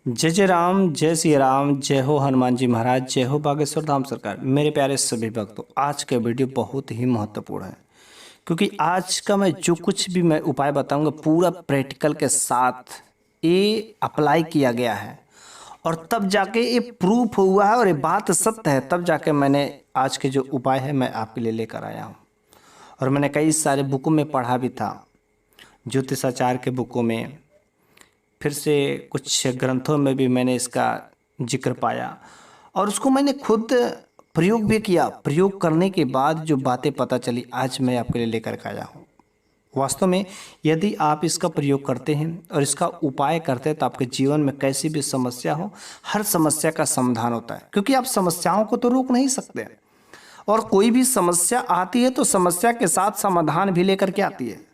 जय राम, जय श्री राम, जय हो हनुमान जी महाराज, जय हो बागेश्वर धाम सरकार। मेरे प्यारे सभी भक्तों, आज का वीडियो बहुत ही महत्वपूर्ण है क्योंकि आज का मैं जो कुछ भी मैं उपाय बताऊंगा पूरा प्रैक्टिकल के साथ ये अप्लाई किया गया है और तब जाके ये प्रूफ हुआ है और ये बात सत्य है। तब जाके मैंने आज के जो उपाय है मैं आपके लिए लेकर आया हूँ और मैंने कई सारे बुकों में पढ़ा भी था, ज्योतिषाचार के बुकों में, फिर से कुछ ग्रंथों में भी मैंने इसका जिक्र पाया और उसको मैंने खुद प्रयोग भी किया। प्रयोग करने के बाद जो बातें पता चली आज मैं आपके लिए लेकर के आया हूँ। वास्तव में यदि आप इसका प्रयोग करते हैं और इसका उपाय करते हैं तो आपके जीवन में कैसी भी समस्या हो, हर समस्या का समाधान होता है क्योंकि आप समस्याओं को तो रोक नहीं सकते और कोई भी समस्या आती है तो समस्या के साथ समाधान भी लेकर के आती है।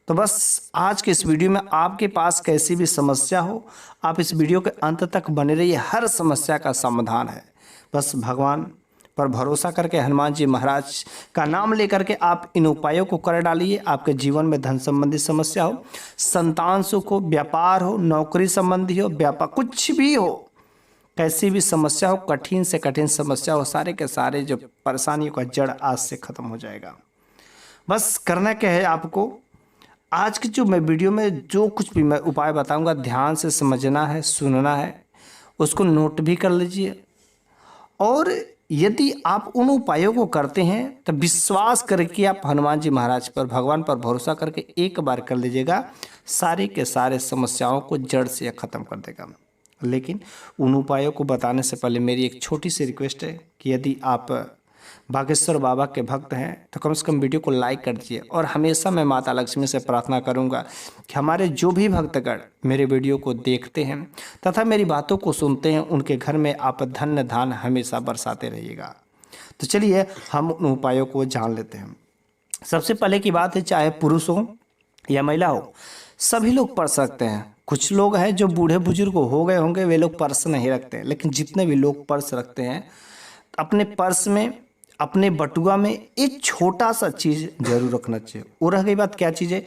तो बस आज के इस वीडियो में आपके पास कैसी भी समस्या हो, आप इस वीडियो के अंत तक बने रहिए। हर समस्या का समाधान है। बस भगवान पर भरोसा करके, हनुमान जी महाराज का नाम लेकर के आप इन उपायों को कर डालिए। आपके जीवन में धन संबंधी समस्या हो, संतान सुख हो, व्यापार हो, नौकरी संबंधी हो, व्यापार कुछ भी हो, कैसी भी समस्या हो, कठिन से कठिन समस्या हो, सारे के सारे जो परेशानियों का जड़ आज से खत्म हो जाएगा। बस करना क्या है आपको, आज की जो मैं वीडियो में जो कुछ भी मैं उपाय बताऊंगा ध्यान से समझना है, सुनना है, उसको नोट भी कर लीजिए और यदि आप उन उपायों को करते हैं तो विश्वास करके आप हनुमान जी महाराज पर, भगवान पर भरोसा करके एक बार कर लीजिएगा, सारे के सारे समस्याओं को जड़ से ख़त्म कर देगा। लेकिन उन उपायों को बताने से पहले मेरी एक छोटी सी रिक्वेस्ट है कि यदि आप बागेश्वर बाबा के भक्त हैं तो कम से कम वीडियो को लाइक कर दीजिए। और हमेशा मैं माता लक्ष्मी से प्रार्थना करूंगा कि हमारे जो भी भक्तगण मेरे वीडियो को देखते हैं तथा मेरी बातों को सुनते हैं उनके घर में आप धन्य धान हमेशा बरसाते रहिएगा। तो चलिए हम उन उपायों को जान लेते हैं। सबसे पहले की बात है, चाहे पुरुष हो या महिला हो, सभी लोग पढ़ सकते हैं। कुछ लोग हैं जो बूढ़े बुजुर्ग हो गए होंगे, वे लोग पर्स नहीं रखते, लेकिन जितने भी लोग पर्स रखते हैं अपने पर्स में, अपने बटुआ में एक छोटा सा चीज़ जरूर रखना चाहिए। और रह गई बात क्या चीज़ है,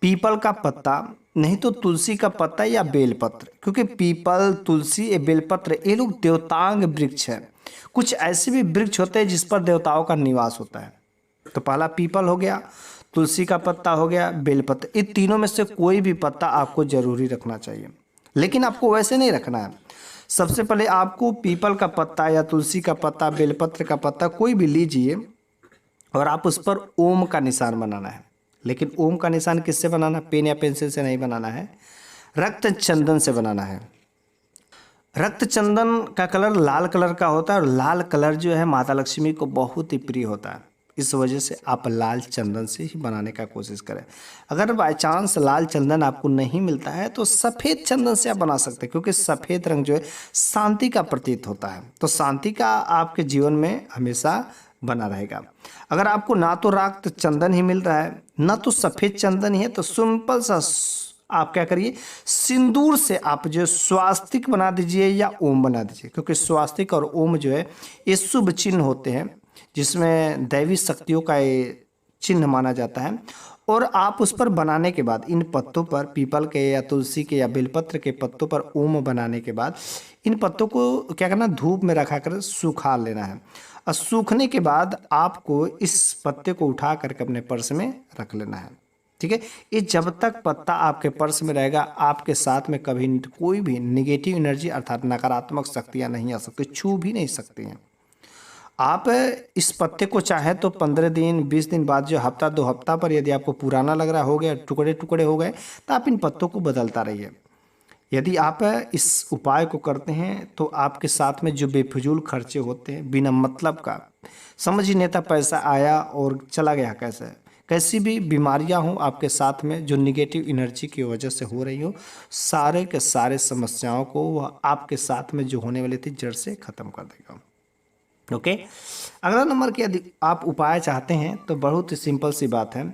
पीपल का पत्ता, नहीं तो तुलसी का पत्ता या बेलपत्र, क्योंकि पीपल, तुलसी या बेलपत्र ये लोग देवतांग वृक्ष हैं। कुछ ऐसे भी वृक्ष होते हैं जिस पर देवताओं का निवास होता है। तो पहला पीपल हो गया, तुलसी का पत्ता हो गया, बेलपत्र, इन तीनों में से कोई भी पत्ता आपको जरूरी रखना चाहिए। लेकिन आपको वैसे नहीं रखना है। सबसे पहले आपको पीपल का पत्ता या तुलसी का पत्ता, बेलपत्र का पत्ता कोई भी लीजिए और आप उस पर ओम का निशान बनाना है। लेकिन ओम का निशान किससे बनाना, पेन या पेंसिल से नहीं बनाना है, रक्त चंदन से बनाना है। रक्त चंदन का कलर लाल कलर का होता है और लाल कलर जो है माता लक्ष्मी को बहुत ही प्रिय होता है। इस वजह से आप लाल चंदन से ही बनाने का कोशिश करें। अगर बाय चांस लाल चंदन आपको नहीं मिलता है तो सफ़ेद चंदन से आप बना सकते हैं, क्योंकि सफ़ेद रंग जो है शांति का प्रतीक होता है। तो शांति का आपके जीवन में हमेशा बना रहेगा। अगर आपको ना तो रक्त चंदन ही मिल रहा है ना तो सफ़ेद चंदन ही है तो सिंपल सा आप क्या करिए, सिंदूर से आप जो स्वास्तिक बना दीजिए या ओम बना दीजिए, क्योंकि स्वास्तिक और ओम जो है ये शुभ चिन्ह होते हैं जिसमें दैवी शक्तियों का ये चिन्ह माना जाता है। और आप उस पर बनाने के बाद इन पत्तों पर, पीपल के या तुलसी के या बेलपत्र के पत्तों पर ओम बनाने के बाद इन पत्तों को क्या करना, धूप में रखा कर सुखा लेना है। और सूखने के बाद आपको इस पत्ते को उठा करके अपने पर्स में रख लेना है। ठीक है, ये जब तक पत्ता आपके पर्स में रहेगा आपके साथ में कभी कोई भी निगेटिव एनर्जी अर्थात नकारात्मक शक्तियाँ नहीं आ सकती, छू भी नहीं सकती हैं। आप इस पत्ते को चाहे तो 15 दिन 20 दिन बाद, जो हफ्ता 2 हफ्ता पर यदि आपको पुराना लग रहा हो गया, टुकड़े टुकड़े हो गए, तो आप इन पत्तों को बदलता रहिए। यदि आप इस उपाय को करते हैं तो आपके साथ में जो बेफिजूल खर्चे होते हैं बिना मतलब का, समझ ही नहीं आता पैसा आया और चला गया कैसे, कैसी भी बीमारियां हों आपके साथ में जो निगेटिव एनर्जी की वजह से हो रही हो, सारे के सारे समस्याओं को वह आपके साथ में जो होने वाली थी जड़ से ख़त्म कर देगा। ओके, अगला नंबर की यदि आप उपाय चाहते हैं तो बहुत ही सिंपल सी बात है,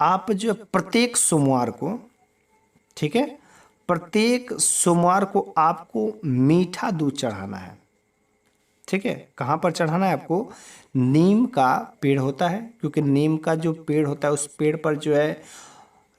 आप जो प्रत्येक सोमवार को, ठीक है, प्रत्येक सोमवार को आपको मीठा दूध चढ़ाना है। ठीक है, कहाँ पर चढ़ाना है आपको, नीम का पेड़ होता है, क्योंकि नीम का जो पेड़ होता है उस पेड़ पर जो है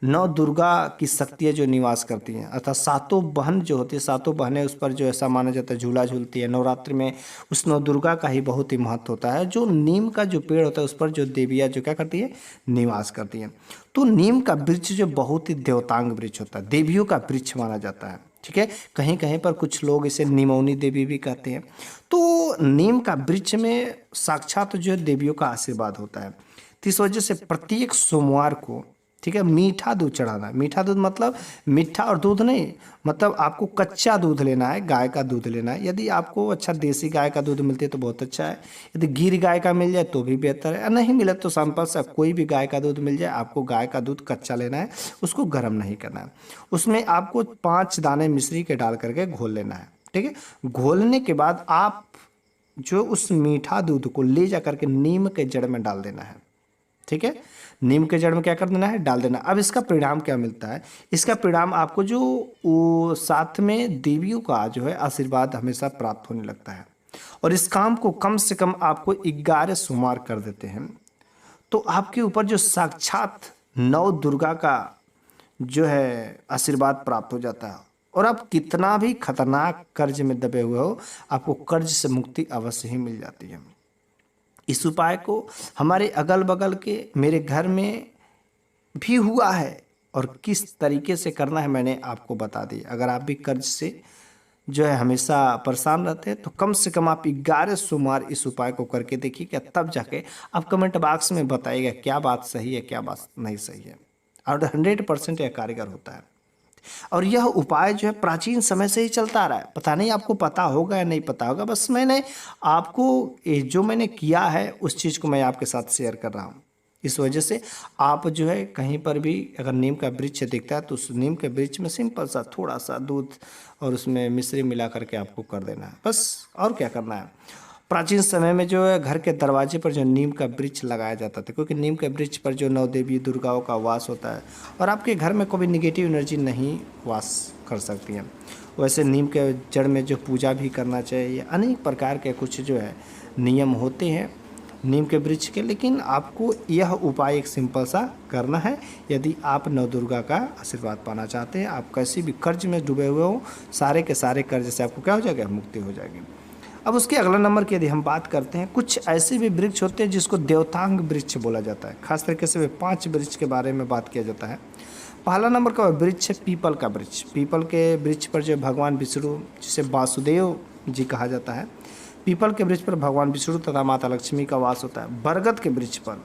नौ दुर्गा की शक्तियाँ जो निवास करती हैं, अर्थात सातों बहन जो होती है, सातों बहनें उस पर जो ऐसा माना जाता है झूला झूलती है। नवरात्रि में उस नौ दुर्गा का ही बहुत ही महत्व होता है। जो नीम का जो पेड़ होता है उस पर जो देवियाँ जो क्या करती है, निवास करती हैं। तो नीम का वृक्ष जो बहुत ही देवतांग वृक्ष होता है, देवियों का वृक्ष माना जाता है। ठीक है, कहीं कहीं पर कुछ लोग इसे निमौनी देवी भी कहते हैं। तो नीम का वृक्ष में साक्षात जो है देवियों का आशीर्वाद होता है। तो इस वजह से प्रत्येक सोमवार को, ठीक है, मीठा दूध चढ़ाना। मीठा दूध मतलब मीठा और दूध नहीं, मतलब आपको कच्चा दूध लेना है, गाय का दूध लेना है। यदि आपको अच्छा देसी गाय का दूध मिलती है तो बहुत अच्छा है। यदि गिर गाय का मिल जाए तो भी बेहतर है, नहीं मिले तो सिंपल सा कोई भी गाय का दूध मिल जाए। आपको गाय का दूध कच्चा लेना है, उसको गर्म नहीं करना है। उसमें आपको 5 दाने मिश्री के डाल करके घोल लेना है। ठीक है, घोलने के बाद आप जो उस मीठा दूध को ले जा करके नीम के जड़ में डाल देना है। ठीक है, नीम के जड़ में क्या कर देना है, डाल देना। अब इसका परिणाम क्या मिलता है, इसका परिणाम आपको जो वो साथ में देवियों का जो है आशीर्वाद हमेशा प्राप्त होने लगता है। और इस काम को कम से कम आपको 11 सोमवार कर देते हैं तो आपके ऊपर जो साक्षात नौ दुर्गा का जो है आशीर्वाद प्राप्त हो जाता है। और आप कितना भी खतरनाक कर्ज में दबे हुए हो, आपको कर्ज से मुक्ति अवश्य ही मिल जाती है। इस उपाय को हमारे अगल बगल के मेरे घर में भी हुआ है और किस तरीके से करना है मैंने आपको बता दी। अगर आप भी कर्ज से जो है हमेशा परेशान रहते हैं तो कम से कम आप 11 सोमवार इस उपाय को करके देखिए, क्या तब जाके आप कमेंट बॉक्स में बताइएगा क्या बात सही है क्या बात नहीं सही है। और 100% यह कारगर होता है। और यह उपाय जो है प्राचीन समय से ही चलता आ रहा है। पता नहीं आपको पता होगा या नहीं पता होगा, बस मैंने आपको जो मैंने किया है उस चीज़ को मैं आपके साथ शेयर कर रहा हूँ। इस वजह से आप जो है कहीं पर भी अगर नीम का वृक्ष दिखता है तो उस नीम के वृक्ष में सिंपल सा थोड़ा सा दूध और उसमें मिश्री मिला करके आपको कर देना है, बस। और क्या करना है, प्राचीन समय में जो है घर के दरवाजे पर जो नीम का वृक्ष लगाया जाता था, क्योंकि नीम के वृक्ष पर जो नौ देवी दुर्गाओं का वास होता है और आपके घर में कोई निगेटिव एनर्जी नहीं वास कर सकती है। वैसे नीम के जड़ में जो पूजा भी करना चाहिए, अनेक प्रकार के कुछ जो है नियम होते हैं नीम के वृक्ष के। लेकिन आपको यह उपाय एक सिंपल सा करना है यदि आप नौ दुर्गा का आशीर्वाद पाना चाहते हैं। आप कैसी भी कर्ज में डूबे हुए हो, सारे के सारे कर्ज से आपको क्या हो जाएगा, मुक्ति हो जाएगी। अब उसके अगला नंबर की यदि हम बात करते हैं, कुछ ऐसे भी वृक्ष होते हैं जिसको देवतांग वृक्ष बोला जाता है। खास तरीके से वे 5 वृक्ष के बारे में बात किया जाता है। पहला नंबर का वृक्ष है पीपल का वृक्ष। पीपल के वृक्ष पर जो भगवान विष्णु, जिसे वासुदेव जी कहा जाता है, पीपल के वृक्ष पर भगवान विष्णु तथा माता लक्ष्मी का वास होता है। बरगद के वृक्ष पर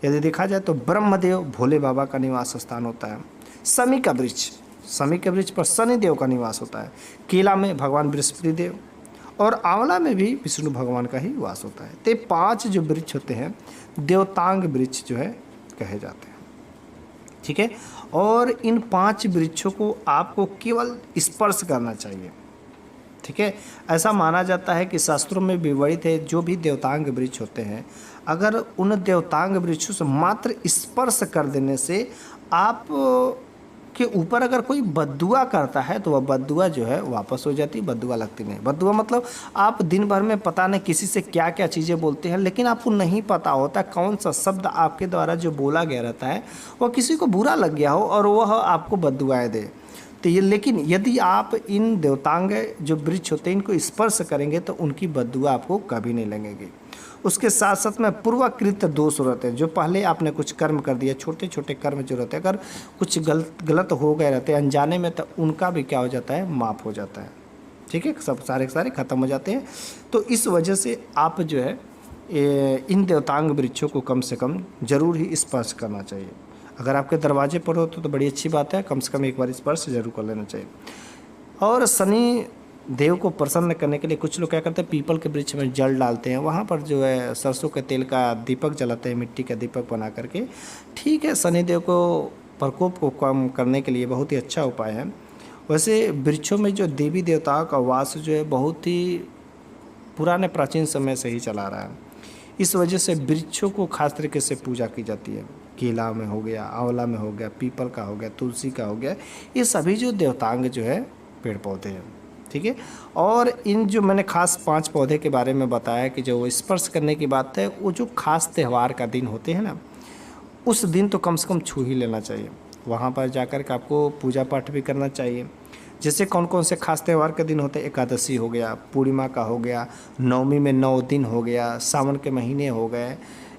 यदि देखा जाए तो ब्रह्मदेव भोले बाबा का निवास स्थान होता है। समी का वृक्ष, समी के वृक्ष पर शनिदेव का निवास होता है। केला में भगवान बृहस्पति देव और आंवला में भी विष्णु भगवान का ही वास होता है। तो 5 जो वृक्ष होते हैं देवतांग वृक्ष जो है कहे जाते हैं। ठीक है, और इन 5 वृक्षों को आपको केवल स्पर्श करना चाहिए। ठीक है, ऐसा माना जाता है कि शास्त्रों में विवरित है जो भी देवतांग वृक्ष होते हैं, अगर उन देवतांग वृक्षों से मात्र स्पर्श कर देने से आप के ऊपर अगर कोई बद्दुआ करता है तो वह बद्दुआ जो है वापस हो जाती है। बद्दुआ लगती नहीं। बद्दुआ मतलब आप दिन भर में पता नहीं किसी से क्या क्या चीज़ें बोलते हैं, लेकिन आपको नहीं पता होता कौन सा शब्द आपके द्वारा जो बोला गया रहता है वह किसी को बुरा लग गया हो और वह आपको बद्दुआएं दे। तो ये, लेकिन यदि आप इन देवतांग जो वृक्ष होते हैं इनको स्पर्श करेंगे तो उनकी बद्दुआ आपको कभी नहीं लगेगी। उसके साथ साथ में पूर्वकृत दोष रहते हैं, जो पहले आपने कुछ कर्म कर दिया, छोटे छोटे कर्म जो रहते हैं, अगर कुछ गलत हो गए रहते हैं अनजाने में, तो उनका भी क्या हो जाता है, माफ़ हो जाता है। ठीक है, सब सारे सारे खत्म हो जाते हैं। तो इस वजह से आप जो है इन देवतांग वृक्षों को कम से कम जरूर ही स्पर्श करना चाहिए। अगर आपके दरवाजे पर हो तो बड़ी अच्छी बात है, कम से कम एक बार स्पर्श जरूर कर लेना चाहिए। और शनि देव को प्रसन्न करने के लिए कुछ लोग क्या करते हैं, पीपल के वृक्ष में जल डालते हैं, वहाँ पर जो है सरसों के तेल का दीपक जलाते हैं, मिट्टी का दीपक बना करके। ठीक है, शनिदेव को प्रकोप को कम करने के लिए बहुत ही अच्छा उपाय है। वैसे वृक्षों में जो देवी देवताओं का वास जो है बहुत ही पुराने प्राचीन समय से ही चला रहा है। इस वजह से वृक्षों को खास तरीके से पूजा की जाती है। केला में हो गया, आंवला में हो गया, पीपल का हो गया, तुलसी का हो गया, ये सभी जो देवतांग जो है पेड़ पौधे हैं। ठीक है, और इन जो मैंने खास 5 पौधे के बारे में बताया कि जो स्पर्श करने की बात है, वो जो खास त्यौहार का दिन होते हैं ना, उस दिन तो कम से कम छू ही लेना चाहिए। वहाँ पर जाकर के आपको पूजा पाठ भी करना चाहिए। जैसे कौन कौन से खास त्यौहार के दिन होते हैं, एकादशी हो गया, पूर्णिमा का हो गया, नवमी में 9 दिन हो गया, सावन के महीने हो गए,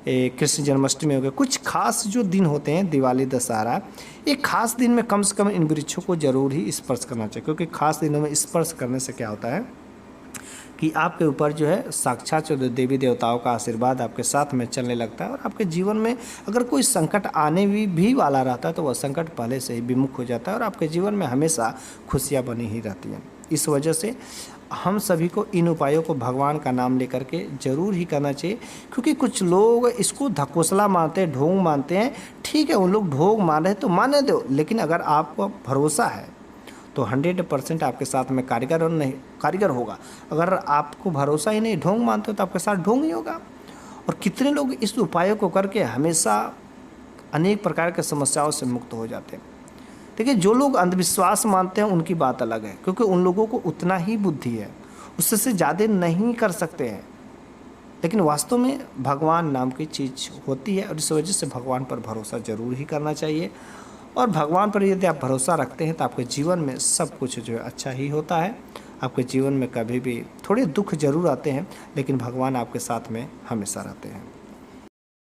कृष्ण जन्माष्टमी हो गया, कुछ खास जो दिन होते हैं, दिवाली, दशहरा, एक खास दिन में कम से कम इन वृक्षों को जरूर ही स्पर्श करना चाहिए। क्योंकि खास दिनों में स्पर्श करने से क्या होता है कि आपके ऊपर जो है साक्षात जो देवी देवताओं का आशीर्वाद आपके साथ में चलने लगता है और आपके जीवन में अगर कोई संकट आने भी वाला रहता है तो वह संकट पहले से ही विमुख हो जाता है और आपके जीवन में हमेशा खुशियाँ बनी ही रहती हैं। इस वजह से हम सभी को इन उपायों को भगवान का नाम लेकर के जरूर ही करना चाहिए। क्योंकि कुछ लोग इसको धकोसला मानते हैं, ढोंग मानते हैं। ठीक है, उन लोग ढोंग मान रहे हैं तो माने दो, लेकिन अगर आपको भरोसा है तो 100% आपके साथ में कारीगर होगा। अगर आपको भरोसा ही नहीं, ढोंग मानते हो, तो आपके साथ ढोंग ही होगा। और कितने लोग इस उपायों को करके हमेशा अनेक प्रकार के समस्याओं से मुक्त हो जाते हैं। देखिए, जो लोग अंधविश्वास मानते हैं उनकी बात अलग है, क्योंकि उन लोगों को उतना ही बुद्धि है, उससे ज़्यादा नहीं कर सकते हैं। लेकिन वास्तव में भगवान नाम की चीज़ होती है और इस वजह से भगवान पर भरोसा जरूर ही करना चाहिए। और भगवान पर यदि आप भरोसा रखते हैं तो आपके जीवन में सब कुछ जो है अच्छा ही होता है। आपके जीवन में कभी भी थोड़े दुख जरूर आते हैं, लेकिन भगवान आपके साथ में हमेशा रहते हैं।